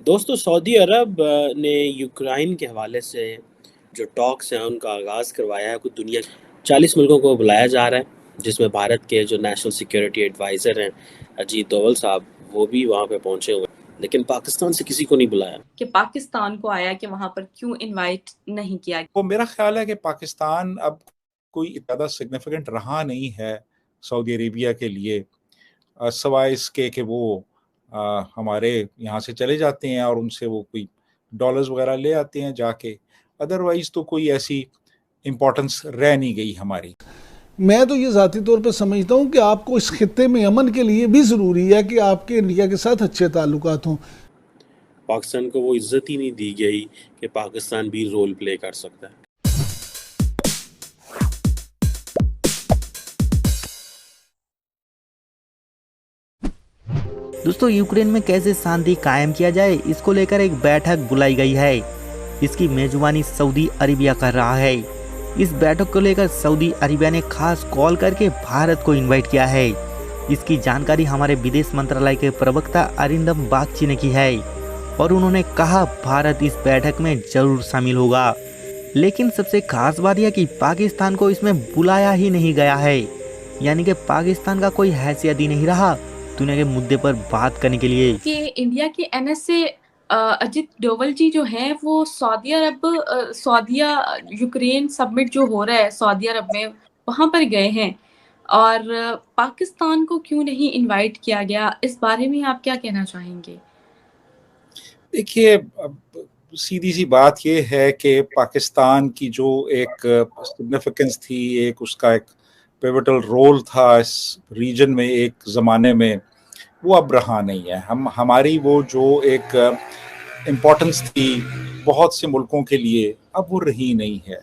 दोस्तों सऊदी अरब ने यूक्रेन के हवाले से जो टॉक्स हैं उनका आगाज़ करवाया है। कुछ दुनिया 40 मुल्कों को बुलाया जा रहा है, जिसमें भारत के जो नेशनल सिक्योरिटी एडवाइज़र हैं अजीत डोवल साहब, वो भी वहाँ पे पहुँचे हुए हैं, लेकिन पाकिस्तान से किसी को नहीं बुलाया। कि पाकिस्तान को आया कि वहाँ पर क्यों इनवाइट नहीं किया? तो मेरा ख्याल है कि पाकिस्तान अब कोई ज़्यादा सिग्निफिकेंट रहा नहीं है सऊदी अरेबिया के लिए, सवाए इसके कि वो हमारे यहाँ से चले जाते हैं और उनसे वो कोई डॉलर्स वगैरह ले आते हैं जाके। अदरवाइज़ तो कोई ऐसी इम्पोर्टेंस रह नहीं गई हमारी। मैं तो ये ज़ाती तौर पे समझता हूँ कि आपको इस खित्ते में अमन के लिए भी ज़रूरी है कि आपके इंडिया के साथ अच्छे ताल्लुकात हों। पाकिस्तान को वो इज़्ज़त ही नहीं दी गई कि पाकिस्तान भी रोल प्ले कर सकता है। दोस्तों, यूक्रेन में कैसे शांति कायम किया जाए, इसको लेकर एक बैठक बुलाई गई है। इसकी मेजबानी सऊदी अरेबिया कर रहा है। इस बैठक को लेकर सऊदी अरेबिया ने खास कॉल करके भारत को इनवाइट किया है। इसकी जानकारी हमारे विदेश मंत्रालय के प्रवक्ता अरिंदम बागची ने की है और उन्होंने कहा भारत इस बैठक में जरूर शामिल होगा। लेकिन सबसे खास बात यह कि पाकिस्तान को इसमें बुलाया ही नहीं गया है, यानी कि पाकिस्तान का कोई हैसियत ही नहीं रहा दुनिया के मुद्दे पर बात करने के लिए। कि इंडिया के एनएसए अजीत डोवल जी जो हैं वो सऊदीया यूक्रेन समिट जो हो रहा है सऊदी अरब में, वहाँ पर गए हैं और पाकिस्तान को क्यों नहीं इनवाइट किया गया, इस बारे में आप क्या कहना चाहेंगे? देखिए, अब सीधी सी बात ये है कि पाकिस्तान की जो एक सिग्निफिकेंस थी, एक उसका एक पिवटल रोल था इस रीजन में एक ज़माने में, वो अब रहा नहीं है। हमारी वो जो एक इम्पोर्टेंस थी बहुत से मुल्कों के लिए, अब वो रही नहीं है।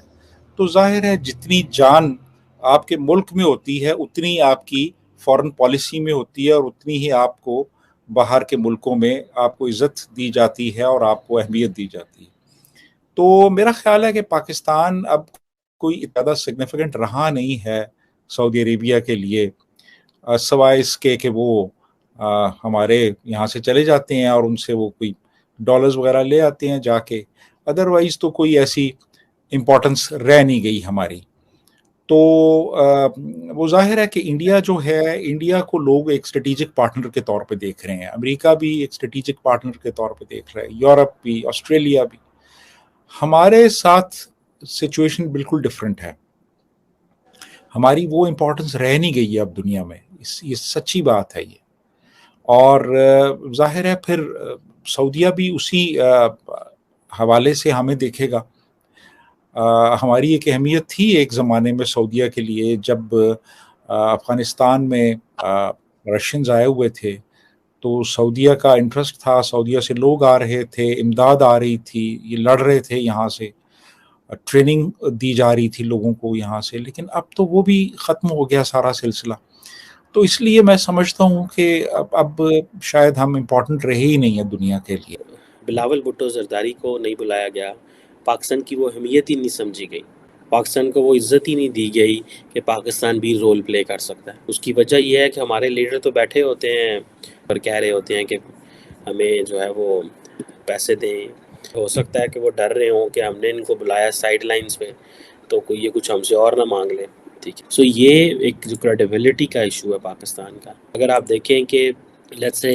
तो जाहिर है जितनी जान आपके मुल्क में होती है उतनी आपकी फॉरेन पॉलिसी में होती है और उतनी ही आपको बाहर के मुल्कों में आपको इज़्ज़त दी जाती है और आपको अहमियत दी जाती है। तो मेरा ख्याल है कि पाकिस्तान अब कोई ज़्यादा सिग्निफिकेंट रहा नहीं है सऊदी अरेबिया के लिए, सवाए इसके कि वो हमारे यहाँ से चले जाते हैं और उनसे वो कोई डॉलर्स वगैरह ले आते हैं जाके। अदरवाइज़ तो कोई ऐसी इम्पोर्टेंस रह नहीं गई हमारी। तो वो ज़ाहिर है कि इंडिया जो है, इंडिया को लोग एक स्ट्रेटेजिक पार्टनर के तौर पे देख रहे हैं। अमेरिका भी एक स्ट्रेटेजिक पार्टनर के तौर पे देख रहा है, यूरोप भी, ऑस्ट्रेलिया भी। हमारे साथ सिचुएशन बिल्कुल डिफरेंट है। हमारी वो इम्पोर्टेंस रह नहीं गई है अब दुनिया में, ये सच्ची बात है ये। और ज़ाहिर है फिर सऊदीया भी उसी हवाले से हमें देखेगा। हमारी एक अहमियत थी एक ज़माने में सऊदीया के लिए, जब अफ़गानिस्तान में रशियंस आए हुए थे तो सऊदीया का इंटरेस्ट था, सऊदीया से लोग आ रहे थे, इमदाद आ रही थी, ये लड़ रहे थे यहाँ से, ट्रेनिंग दी जा रही थी लोगों को यहाँ से। लेकिन अब तो वो भी ख़त्म हो गया सारा सिलसिला। तो इसलिए मैं समझता हूँ कि अब शायद हम इम्पोर्टेंट रहे ही नहीं है दुनिया के लिए। बिलावल भुट्टो जरदारी को नहीं बुलाया गया, पाकिस्तान की वो अहमियत ही नहीं समझी गई, पाकिस्तान को वो इज़्ज़त ही नहीं दी गई कि पाकिस्तान भी रोल प्ले कर सकता है। उसकी वजह ये है कि हमारे लीडर तो बैठे होते हैं और कह रहे होते हैं कि हमें जो है वो पैसे दें। हो सकता है कि वो डर रहे हों कि हमने इनको बुलाया साइड लाइन्स पे, तो कोई ये कुछ हमसे और ना मांग लें। ठीक है, सो ये एक जो क्रेडिबिलिटी का इशू है पाकिस्तान का। अगर आप देखें कि लेट्स से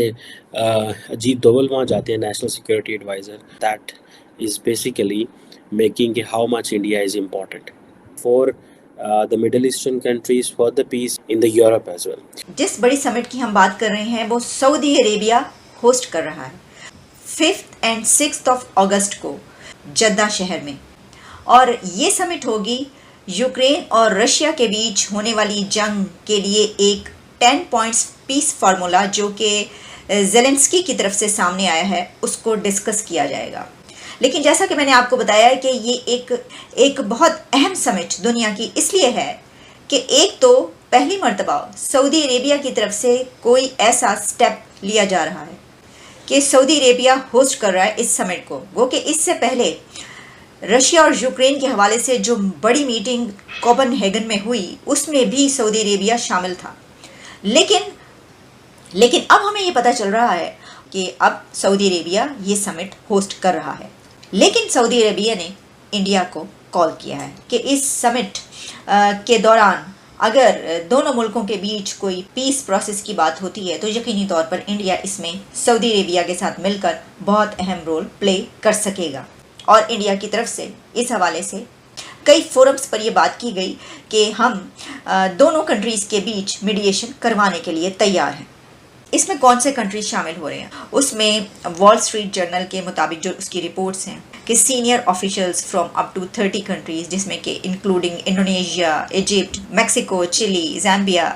अजीत डोवल वहाँ जाते हैं, national security adviser, that is basically making how much India is important for the Middle Eastern countries, for the peace in the Europe as well. जिस बड़ी समिट की हम बात कर रहे हैं वो सऊदी अरेबिया होस्ट कर रहा है 5th and 6th of अगस्त को जद्दा शहर में, और ये समिट होगी यूक्रेन और रशिया के बीच होने वाली जंग के लिए एक 10 पॉइंट्स पीस फार्मूला जो कि ज़ेलेंस्की की तरफ से सामने आया है उसको डिस्कस किया जाएगा। लेकिन जैसा कि मैंने आपको बताया है कि ये एक बहुत अहम समिट दुनिया की इसलिए है कि एक तो पहली मर्तबा सऊदी अरेबिया की तरफ से कोई ऐसा स्टेप लिया जा रहा है कि सऊदी अरेबिया होस्ट कर रहा है इस समिट को। वो कि इससे पहले रशिया और यूक्रेन के हवाले से जो बड़ी मीटिंग कोपेनहेगन में हुई उसमें भी सऊदी अरेबिया शामिल था। लेकिन अब हमें ये पता चल रहा है कि अब सऊदी अरेबिया ये समिट होस्ट कर रहा है। लेकिन सऊदी अरेबिया ने इंडिया को कॉल किया है कि इस समिट के दौरान अगर दोनों मुल्कों के बीच कोई पीस प्रोसेस की बात होती है तो यकीनी तौर पर इंडिया इसमें सऊदी अरेबिया के साथ मिलकर बहुत अहम रोल प्ले कर सकेगा। और इंडिया की तरफ से इस हवाले से कई फोरम्स पर यह बात की गई कि हम दोनों कंट्रीज़ के बीच मीडिएशन करवाने के लिए तैयार हैं। इसमें कौन से कंट्रीज शामिल हो रहे हैं? उसमें वॉल स्ट्रीट जर्नल के मुताबिक जो उसकी रिपोर्ट्स हैं कि senior officials from up to 30 countries, जिसमें कि including Indonesia, Egypt, Mexico, Chile, Zambia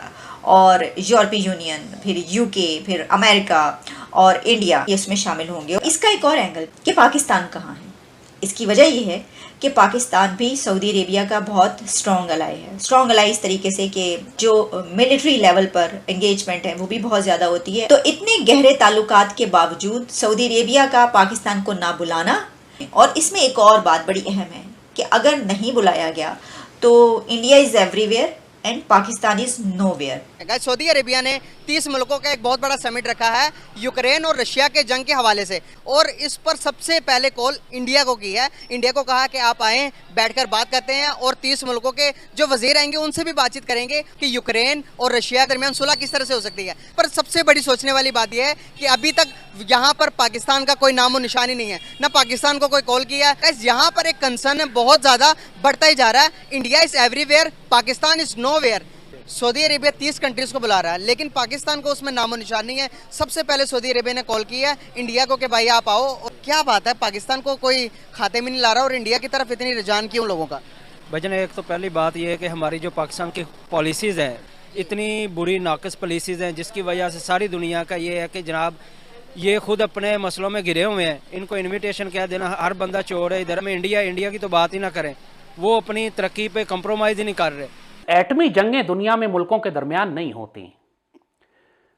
और यूरोपीय यूनियन, फिर यूके, फिर अमेरिका और इंडिया, ये इसमें शामिल होंगे। इसका एक और एंगल कि पाकिस्तान कहाँ है। इसकी वजह यह है कि पाकिस्तान भी सऊदी अरेबिया का बहुत स्ट्रॉन्ग अलाई है। स्ट्रॉन्ग अलाई इस तरीके से कि जो मिलिट्री लेवल पर एंगेजमेंट है वो भी बहुत ज़्यादा होती है। तो इतने गहरे ताल्लुकात के बावजूद सऊदी अरेबिया का पाकिस्तान को ना बुलाना, और इसमें एक और बात बड़ी अहम है कि अगर नहीं बुलाया गया तो India is everywhere and Pakistan is nowhere. Saudi Arabia ने 30 मुल्कों का एक बहुत बड़ा समिट रखा है यूक्रेन और रशिया के जंग के हवाले से, और इस पर सबसे पहले कॉल इंडिया को की है। इंडिया को कहा कि आप आएँ, बैठकर बात करते हैं और 30 मुल्कों के जो वजीर आएंगे उनसे भी बातचीत करेंगे कि यूक्रेन और रशिया के दरमियान सुलह किस तरह से हो सकती है। पर सबसे बड़ी सोचने वाली बात यह है कि अभी तक यहाँ पर पाकिस्तान का कोई नामो निशानी नहीं है, ना पाकिस्तान को कोई कॉल किया है। यहाँ पर एक कंसर्न बहुत ज़्यादा बढ़ता ही जा रहा है। India is everywhere, Pakistan is nowhere. Saudi Arabia 30 countries को बुला रहा है लेकिन पाकिस्तान को उसमें नामो निशान नहीं है। सबसे पहले सऊदी अरेबिया ने कॉल किया है इंडिया को कि भाई आप आओ। और क्या बात है, पाकिस्तान को कोई खाते में नहीं ला रहा और इंडिया की तरफ इतनी रुझान क्यों लोगों का? भजन, एक तो पहली बात यह है कि हमारी जो पाकिस्तान की पॉलिसीज़ हैं इतनी बुरी नाकस पॉलिसीज़ हैं जिसकी वजह से सारी दुनिया का ये है कि जनाब ये खुद अपने मसलों में घिरे हुए हैं। इनको इन्विटेशन क्या देना, हर बंदा चोर है। इधर में इंडिया की तो बात ही ना करें, वो अपनी तरक्की पे कंप्रोमाइज़ ही नहीं कर रहे। एटमी जंगें दुनिया में मुल्कों के दरमियान नहीं होती।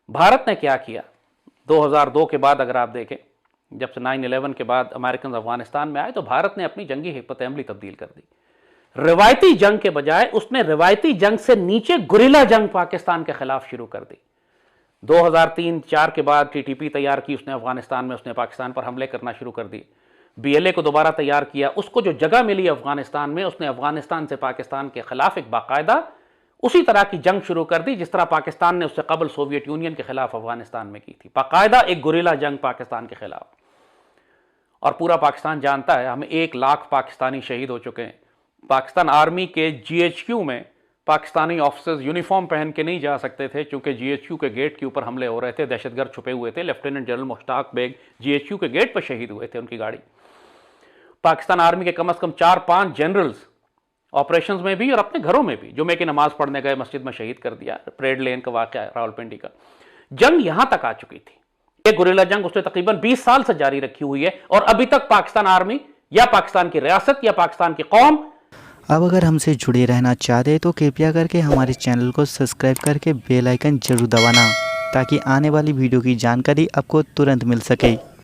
भारत ने क्या किया 2002 के बाद, अगर आप देखें, जब से 9/11 के बाद अमेरिकन अफगानिस्तान में आए तो भारत ने अपनी जंगी हिकमत अमली तब्दील कर दी। रिवायती जंग के बजाय उसने रिवायती जंग से नीचे गुरिल्ला जंग पाकिस्तान के खिलाफ शुरू कर दी। 2003-4 के बाद TTP तैयार की उसने अफगानिस्तान में, उसने पाकिस्तान पर हमले करना शुरू कर दिए। BLA को दोबारा तैयार किया, उसको जो जगह मिली अफगानिस्तान में उसने अफगानिस्तान से पाकिस्तान के खिलाफ एक बाकायदा उसी तरह की जंग शुरू कर दी जिस तरह पाकिस्तान ने उससे कबल सोवियत यूनियन के खिलाफ अफगानिस्तान में की थी। बाकायदा एक गुरिल्ला जंग पाकिस्तान के खिलाफ। और पूरा पाकिस्तान जानता है, हमें 1 लाख पाकिस्तानी शहीद हो चुके हैं। पाकिस्तान आर्मी के GHQ में पाकिस्तानी ऑफिसर्स यूनिफॉर्म पहन के नहीं जा सकते थे क्योंकि GHQ के गेट के ऊपर हमले हो रहे थे, दहशतगर्द छुपे हुए थे। Lieutenant general Mushtaq Baig GHQ के गेट पर शहीद हुए थे, उनकी गाड़ी। पाकिस्तान आर्मी के कम से कम 4-5 जनरल्स ऑपरेशंस में भी और अपने घरों में भी जुमे की नमाज पढ़ने गए मस्जिद में शहीद कर दिया। परेड लेन का वाक़या है रावलपिंडी का। जंग यहां तक आ चुकी थी। ये गुरिल्ला जंग उसने तकरीबन 20 साल से जारी रखी हुई है और अभी तक पाकिस्तान आर्मी या पाकिस्तान की रियासत या पाकिस्तान की कौम। अब अगर हमसे जुड़े रहना चाहते हैं तो कृपया करके हमारे चैनल को सब्सक्राइब करके बेल आइकन जरूर दबाना ताकि आने वाली वीडियो की जानकारी आपको तुरंत मिल सके।